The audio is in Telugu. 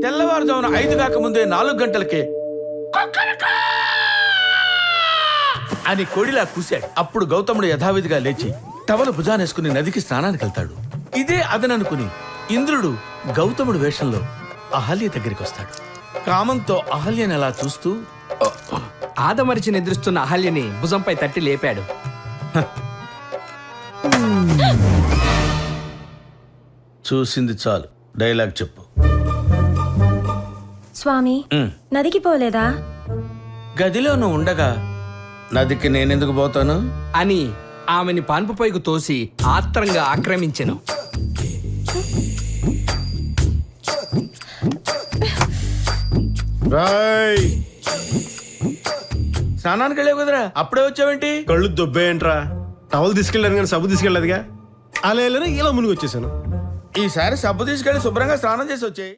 తెల్లవారుజామున 5 కాకముందే 4 గంటలకే అని కోడిలా కూశాడు. అప్పుడు గౌతముడు యథావిధిగా లేచి టవలు భుజానేసుకుని నదికి స్నానానికి వెళ్తాడు. ఇదే అదననుకుని ఇంద్రుడు గౌతముడు వేషంలో అహల్య దగ్గరికి వస్తాడు. కామంతో అహల్యని అలా చూస్తూ ఆదమరిచి నిద్రిస్తున్న అహల్యని భుజంపై తట్టి లేపాడు. చూసింది చాలు, డైలాగ్ చెప్పు. స్వామి, నదికి పోలేదా? గదిలో నువ్వు ఉండగా నదికి నేనెందుకు పోతాను అని ఆమెని పాన్పుపైకి తోసి ఆత్రంగా ఆక్రమించెను. స్నానానికి వెళ్ళావు కదరా, అప్పుడే వచ్చావేంటి? కళ్ళు దొబ్బేయంట్రా. టవల్ తీసుకెళ్ళాను కానీ సబ్బు తీసుకెళ్ళదుగా. అలా వెళ్ళని ఇలా మునిగి వచ్చేసాను. ఈసారి సబ్బు తీసుకెళ్లి శుభ్రంగా స్నానం చేసి వచ్చాయి.